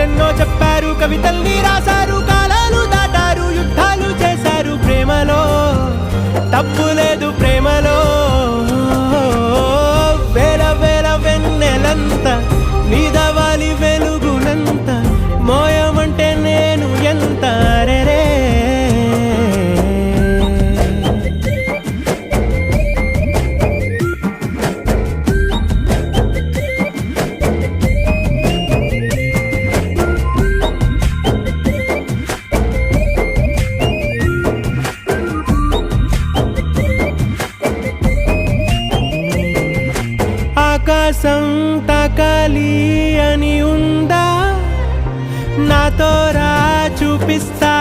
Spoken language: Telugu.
కథలెన్నో చెప్పారు, కవితల్ని రాశారు, కాలాలు దాటారు, యుద్ధాలు చేశారు. ప్రేమలో తప్పు లేదు, ప్రేమలో వేల వేల వెన్నెలంత నీదవాలి వెలుగునంత, మోయమంటే నేను ఎంత రే. ఆకాశం తాకాలి అని ఉందా, నాతో రా చూపిస్తా